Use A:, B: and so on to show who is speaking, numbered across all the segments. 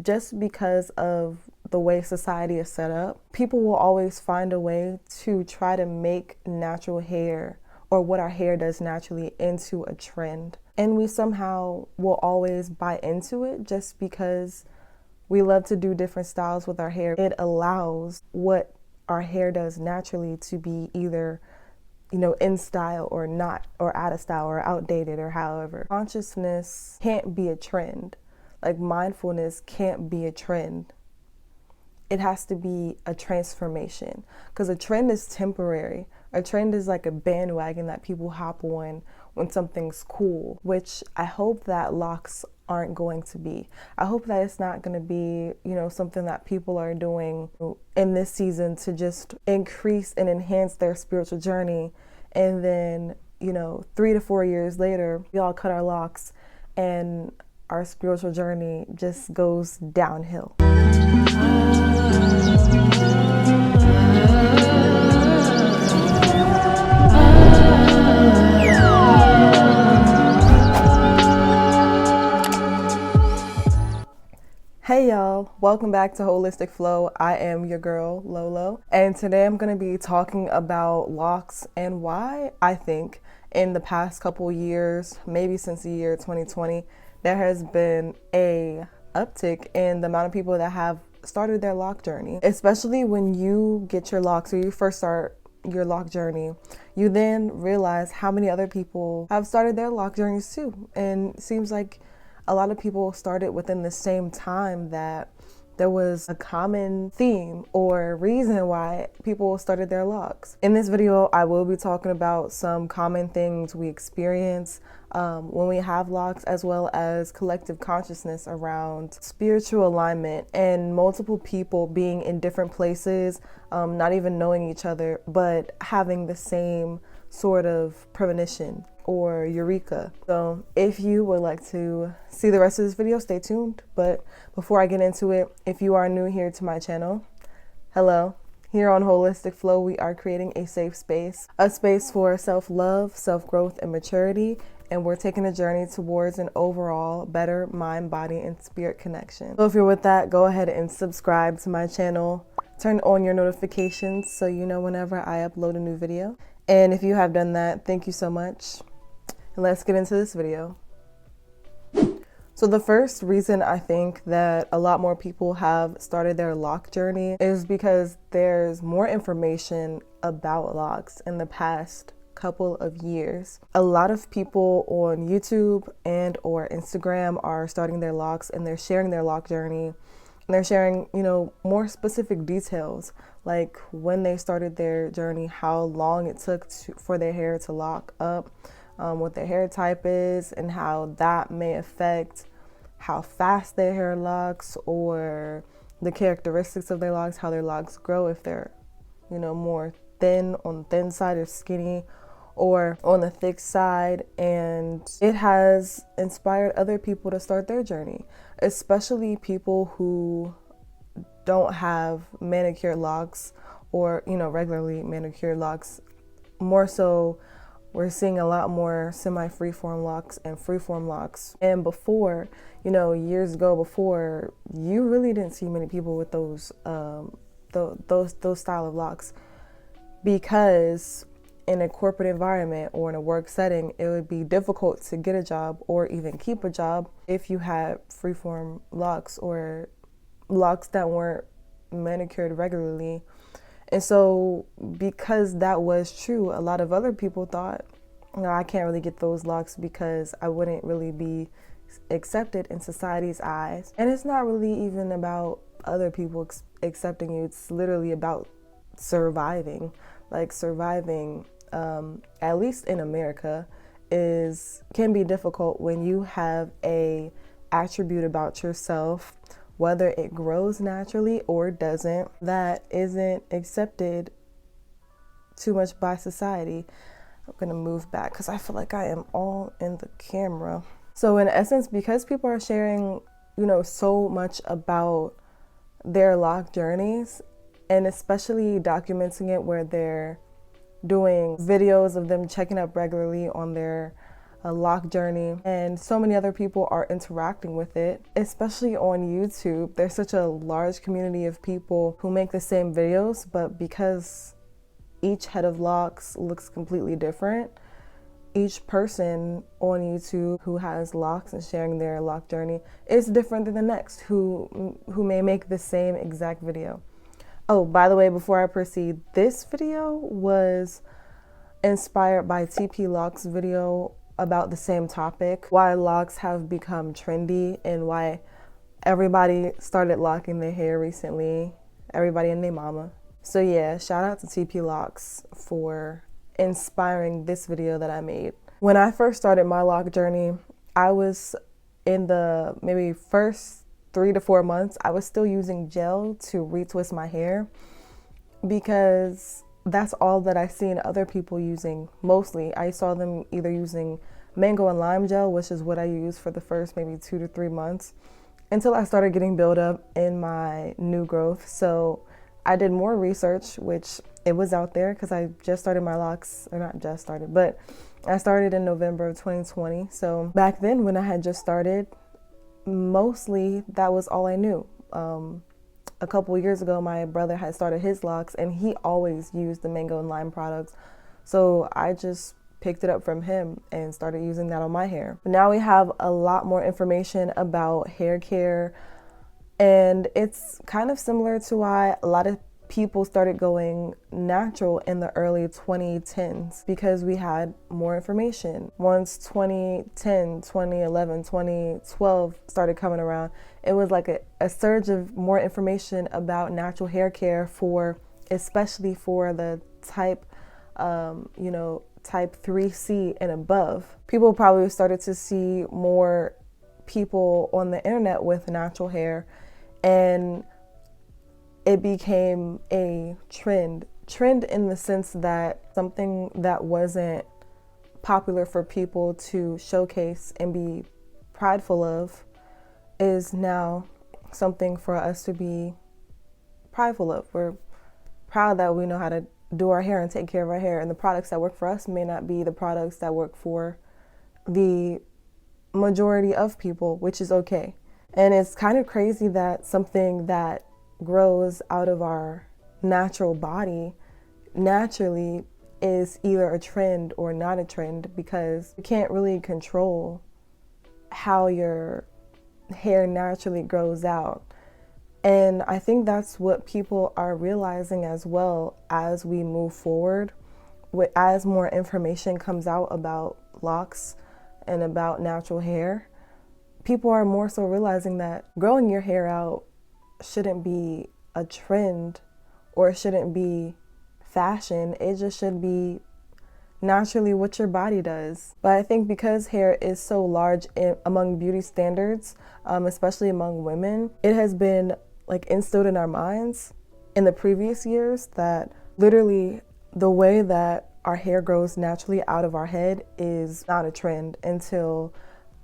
A: just because of the way society is set up, people will always find a way to try to make natural hair or what our hair does naturally into a trend. And we somehow will always buy into it just because we love to do different styles with our hair. It allows what our hair does naturally to be either, in style or not, or out of style or outdated or however. Consciousness can't be a trend. Like mindfulness can't be a trend. It has to be a transformation, because a trend is temporary. A trend is like a bandwagon that people hop on when something's cool, which I hope that locks aren't going to be. I hope that it's not going to be, something that people are doing in this season to just increase and enhance their spiritual journey. And then, 3 to 4 years later, we all cut our locks and our spiritual journey just goes downhill. Hey y'all, welcome back to Holistic Flow. I am your girl, Lolo, and today I'm going to be talking about locks and why I think in the past couple years, maybe since the year 2020, there has been a uptick in the amount of people that have started their lock journey. Especially when you get your locks or you first start your lock journey, you then realize how many other people have started their lock journeys too. And it seems like a lot of people started within the same time, that there was a common theme or reason why people started their locks. In this video, I will be talking about some common things we experience when we have locks, as well as collective consciousness around spiritual alignment and multiple people being in different places, not even knowing each other, but having the same sort of premonition or eureka. So if you would like to see the rest of this video, stay tuned. But before I get into it, if you are new here to my channel, hello. Here on Holistic Flow, we are creating a safe space, a space for self-love, self-growth, and maturity. And we're taking a journey towards an overall better mind, body, and spirit connection. So if you're with that, go ahead and subscribe to my channel. Turn on your notifications so you know whenever I upload a new video. And if you have done that, thank you so much. And let's get into this video. So the first reason I think that a lot more people have started their lock journey is because there's more information about locks in the past couple of years. A lot of people on YouTube and or Instagram are starting their locks, and they're sharing their lock journey. And they're sharing, more specific details, like when they started their journey, how long it took for their hair to lock up, what their hair type is, and how that may affect how fast their hair locks, or the characteristics of their locks, how their locks grow, if they're, more thin on the thin side or skinny, or on the thick side. And it has inspired other people to start their journey, especially people who don't have manicured locks or, regularly manicured locks. More so, we're seeing a lot more semi-freeform locks and freeform locks. And before, years ago, before, you really didn't see many people with those style of locks, because in a corporate environment or in a work setting, it would be difficult to get a job or even keep a job if you had freeform locks or locks that weren't manicured regularly. And so because that was true, a lot of other people thought, I can't really get those locks because I wouldn't really be accepted in society's eyes. And it's not really even about other people accepting you. It's literally about surviving. Like surviving, at least in America, can be difficult when you have a attribute about yourself, whether it grows naturally or doesn't, that isn't accepted too much by society. I'm gonna move back because I feel like I am all in the camera. So in essence, because people are sharing, so much about their lock journeys, and especially documenting it where they're doing videos of them checking up regularly on their Loc Journey, and so many other people are interacting with it, especially on YouTube. There's such a large community of people who make the same videos, but because each head of locks looks completely different, each person on YouTube who has locks and sharing their Loc journey is different than the next who may make the same exact video. Oh, by the way, before I proceed, this video was inspired by TP Locs' video about the same topic, why locks have become trendy and why everybody started locking their hair recently, everybody and their mama. So yeah, shout out to TP Locs for inspiring this video that I made. When I first started my Loc journey, I was in the maybe first 3 to 4 months, I was still using gel to retwist my hair because that's all that I seen other people using. Mostly I saw them either using mango and lime gel, which is what I used for the first maybe 2 to 3 months until I started getting buildup in my new growth. So I did more research, which it was out there because I just started my locks, or not just started, but I started in November of 2020. So back then when I had just started, mostly that was all I knew. A couple years ago, my brother had started his locks and he always used the mango and lime products. So I just picked it up from him and started using that on my hair. But now we have a lot more information about hair care, and it's kind of similar to why a lot of people started going natural in the early 2010s, because we had more information. Once 2010, 2011, 2012 started coming around, it was like a surge of more information about natural hair care especially for the type 3C and above. People probably started to see more people on the internet with natural hair, and it became a trend in the sense that something that wasn't popular for people to showcase and be prideful of is now something for us to be prideful of. We're proud that we know how to do our hair and take care of our hair, and the products that work for us may not be the products that work for the majority of people, which is okay. And it's kind of crazy that something that grows out of our natural body naturally is either a trend or not a trend, because you can't really control how your hair naturally grows out. And I think that's what people are realizing as well as we move forward. As more information comes out about locks and about natural hair, people are more so realizing that growing your hair out shouldn't be a trend or shouldn't be fashion. It just should be naturally what your body does. But I think because hair is so large among beauty standards, especially among women, it has been like instilled in our minds in the previous years that literally the way that our hair grows naturally out of our head is not a trend until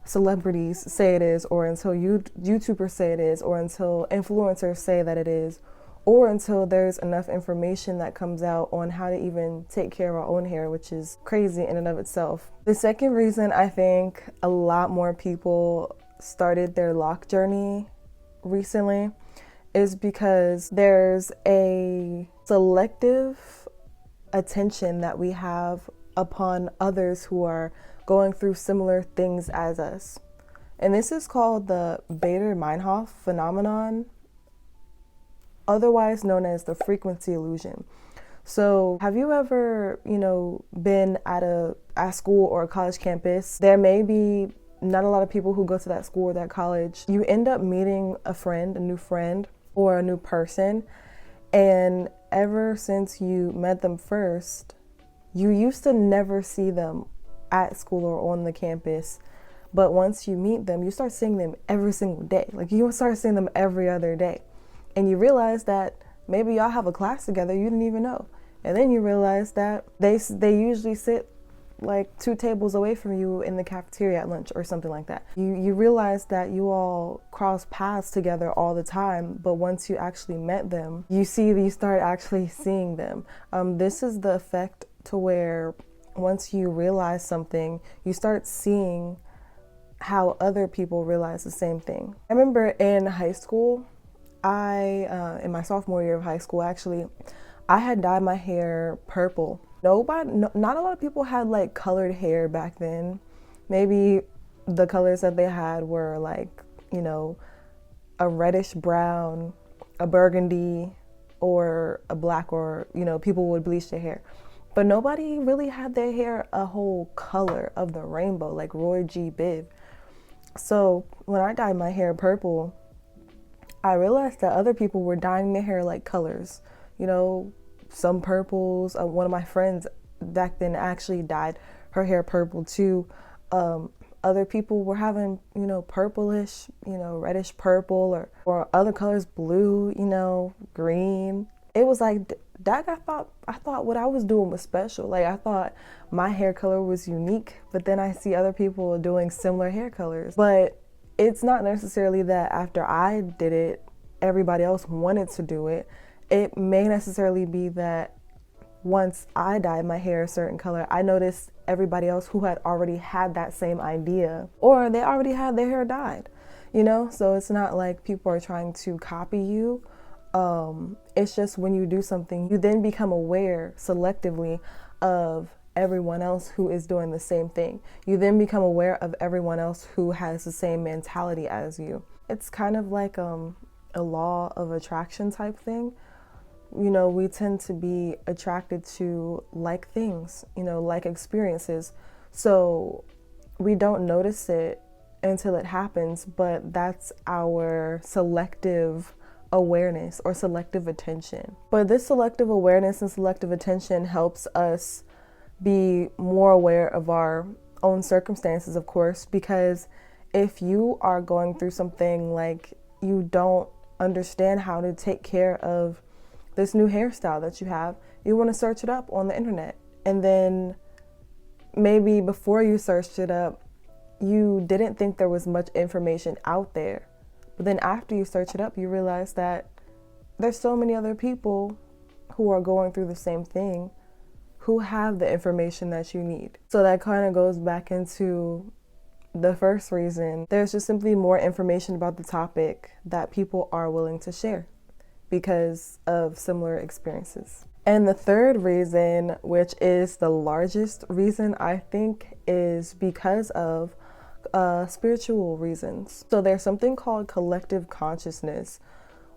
A: celebrities say it is, or until YouTubers say it is, or until influencers say that it is, or until there's enough information that comes out on how to even take care of our own hair, which is crazy in and of itself. The second reason I think a lot more people started their Loc journey recently is because there's a selective attention that we have upon others who are going through similar things as us. And this is called the Bader-Meinhof phenomenon, otherwise known as the frequency illusion. So have you ever, been at school or a college campus? There may be not a lot of people who go to that school or that college. You end up meeting a new friend, or a new person, and ever since you met them first, you used to never see them at school or on the campus. But once you meet them, you start seeing them every single day. Like you start seeing them every other day. And you realize that maybe y'all have a class together you didn't even know. And then you realize that they usually sit like 2 tables away from you in the cafeteria at lunch or something like that. You realize that you all cross paths together all the time, but once you actually met them, you start actually seeing them. This is the effect to where once you realize something, you start seeing how other people realize the same thing. I remember in high school, in my sophomore year of high school, actually, I had dyed my hair purple. Not a lot of people had like colored hair back then. Maybe the colors that they had were like, a reddish brown, a burgundy, or a black, or, people would bleach their hair. But nobody really had their hair a whole color of the rainbow, like Roy G. Biv. So when I dyed my hair purple, I realized that other people were dyeing their hair like colors. Some purples. One of my friends back then actually dyed her hair purple too. Other people were having, purplish, reddish purple, or other colors, blue, green. It was like, Dag, I thought what I was doing was special. Like, I thought my hair color was unique, but then I see other people doing similar hair colors. But it's not necessarily that after I did it, everybody else wanted to do it. It may necessarily be that once I dyed my hair a certain color, I noticed everybody else who had already had that same idea, or they already had their hair dyed, So it's not like people are trying to copy you. It's just when you do something, you then become aware selectively of everyone else who is doing the same thing. You then become aware of everyone else who has the same mentality as you. It's kind of like a law of attraction type thing. We tend to be attracted to like things, like experiences. So we don't notice it until it happens, but that's our selective awareness or selective attention. But this selective awareness and selective attention helps us be more aware of our own circumstances, of course, because if you are going through something like you don't understand how to take care of this new hairstyle that you have, you want to search it up on the internet. And then maybe before you searched it up, you didn't think there was much information out there. But then after you search it up, you realize that there's so many other people who are going through the same thing, who have the information that you need. So that kind of goes back into the first reason. There's just simply more information about the topic that people are willing to share because of similar experiences. And the third reason, which is the largest reason, I think, is because of spiritual reasons. So there's something called collective consciousness,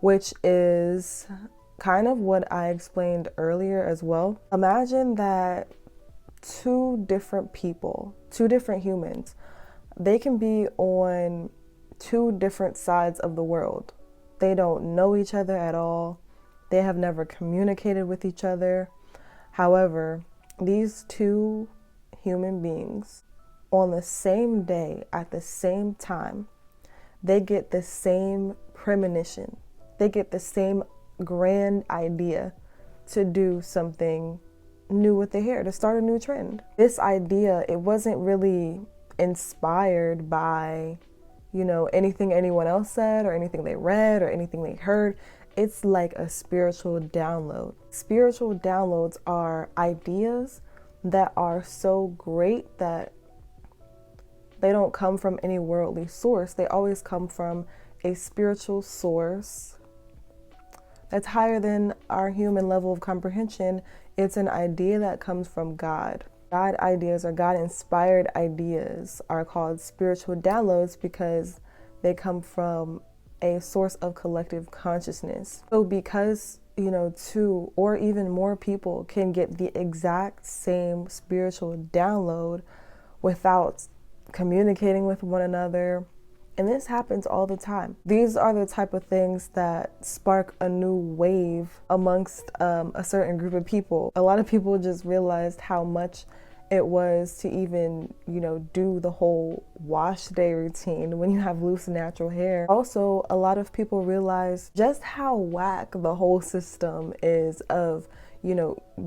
A: which is kind of what I explained earlier as well. Imagine that two different people, two different humans, they can be on two different sides of the world. They don't know each other at all. They have never communicated with each other. However, these two human beings on the same day, at the same time, they get the same premonition. They get the same grand idea to do something new with their hair, to start a new trend. This idea, it wasn't really inspired by, anything anyone else said or anything they read or anything they heard. It's like a spiritual download. Spiritual downloads are ideas that are so great that they don't come from any worldly source. They always come from a spiritual source that's higher than our human level of comprehension. It's an idea that comes from God. God ideas or God-inspired ideas are called spiritual downloads because they come from a source of collective consciousness. So because, two or even more people can get the exact same spiritual download without communicating with one another, and this happens all the time. These are the type of things that spark a new wave amongst a certain group of people. A lot of people just realized how much it was to even, do the whole wash day routine when you have loose natural hair. Also, a lot of people realize just how whack the whole system is of,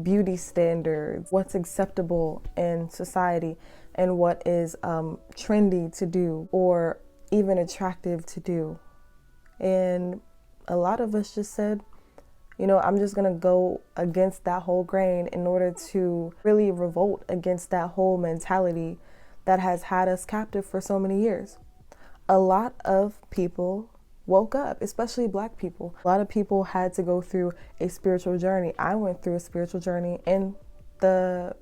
A: beauty standards, what's acceptable in society, and what is trendy to do or even attractive to do. And a lot of us just said, You know, I'm just gonna go against that whole grain in order to really revolt against that whole mentality that has had us captive for so many years. A lot of people woke up, especially Black people. A lot of people had to go through a spiritual journey. I went through a spiritual journey, and the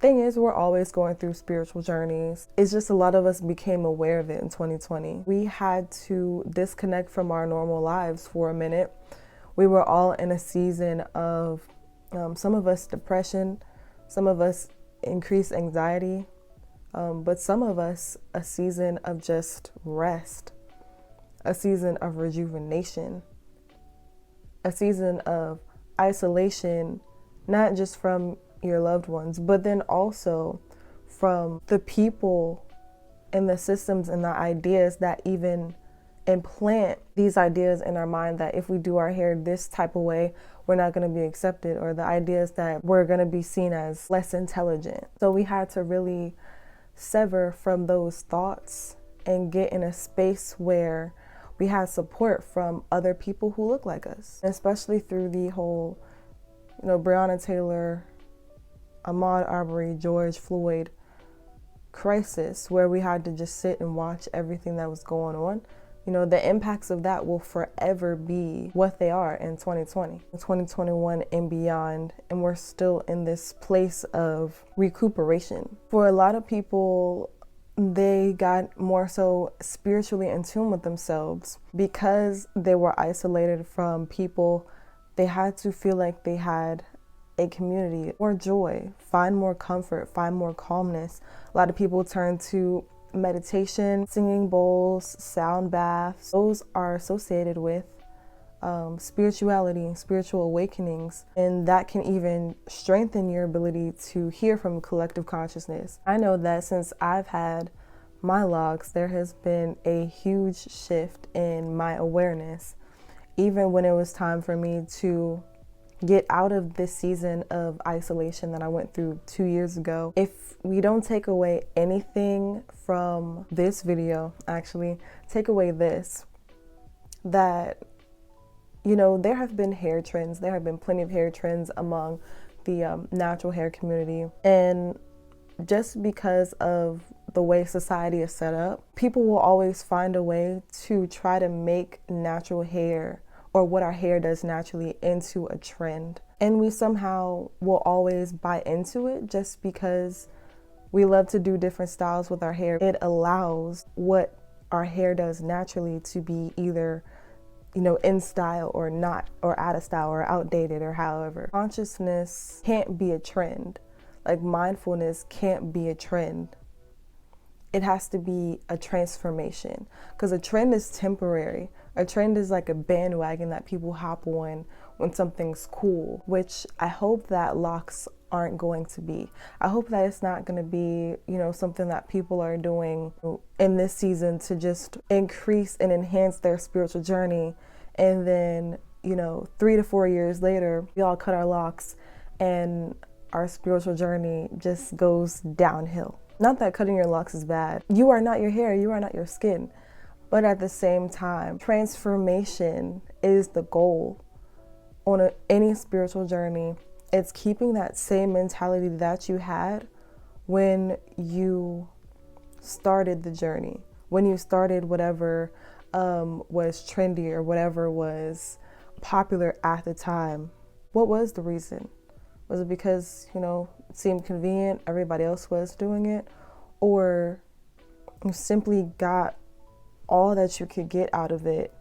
A: thing is, we're always going through spiritual journeys. It's just a lot of us became aware of it in 2020. We had to disconnect from our normal lives for a minute. We were all in a season of, some of us depression, some of us increased anxiety, but some of us a season of just rest, a season of rejuvenation, a season of isolation, not just from your loved ones, but then also from the people and the systems and the ideas that even implant these ideas in our mind that if we do our hair this type of way, we're not going to be accepted, or the ideas that we're going to be seen as less intelligent. So we had to really sever from those thoughts and get in a space where we had support from other people who look like us, especially through the whole, Breonna Taylor, Ahmaud Arbery, George Floyd crisis, where we had to just sit and watch everything that was going on. The impacts of that will forever be what they are in 2020, 2021 and beyond. And we're still in this place of recuperation. For a lot of people, they got more so spiritually in tune with themselves because they were isolated from people. They had to feel like they had a community, more joy, find more comfort, find more calmness. A lot of people turn to meditation, singing bowls, sound baths. Those are associated with spirituality and spiritual awakenings, and that can even strengthen your ability to hear from collective consciousness. I know that since I've had my locks, there has been a huge shift in my awareness, even when it was time for me to get out of this season of isolation that I went through 2 years ago. If we don't take away anything from this video, actually, take away this, that, there have been hair trends. There have been plenty of hair trends among the natural hair community. And just because of the way society is set up, people will always find a way to try to make natural hair, or what our hair does naturally, into a trend. And we somehow will always buy into it just because we love to do different styles with our hair. It allows what our hair does naturally to be either, in style or not, or out of style or outdated, or however. Consciousness can't be a trend. Like mindfulness can't be a trend. It has to be a transformation, because a trend is temporary. A trend is like a bandwagon that people hop on when something's cool, which I hope that locks aren't going to be. I hope that it's not going to be, something that people are doing in this season to just increase and enhance their spiritual journey. And then, 3 to 4 years later, we all cut our locks and our spiritual journey just goes downhill. Not that cutting your locks is bad. You are not your hair, you are not your skin. But at the same time, transformation is the goal on any spiritual journey. It's keeping that same mentality that you had when you started the journey, when you started whatever was trendy or whatever was popular at the time. What was the reason? Was it because, it seemed convenient, everybody else was doing it? Or you simply got all that you could get out of it,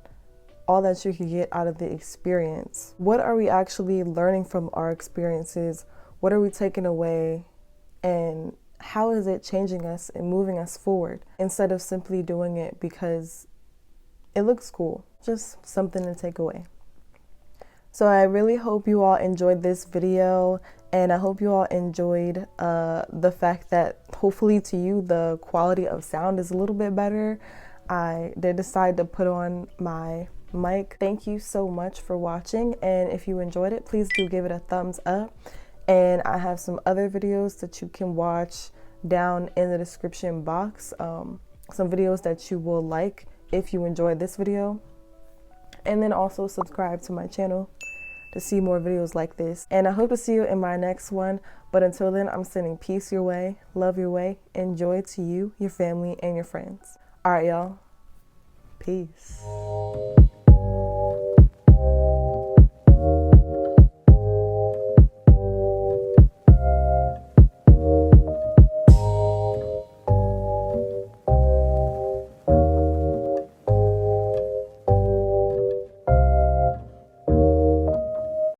A: all that you could get out of the experience? What are we actually learning from our experiences? What are we taking away? And how is it changing us and moving us forward, instead of simply doing it because it looks cool? Just something to take away. So I really hope you all enjoyed this video, and I hope you all enjoyed the fact that hopefully to you the quality of sound is a little bit better. I did decide to put on my mic. Thank you so much for watching, and if you enjoyed it, please do give it a thumbs up. And I have some other videos that you can watch down in the description box, some videos that you will like if you enjoyed this video. And then also subscribe to my channel to see more videos like this. And I hope to see you in my next one. But until then, I'm sending peace your way, love your way, and joy to you, your family, and your friends. All right, y'all. Peace.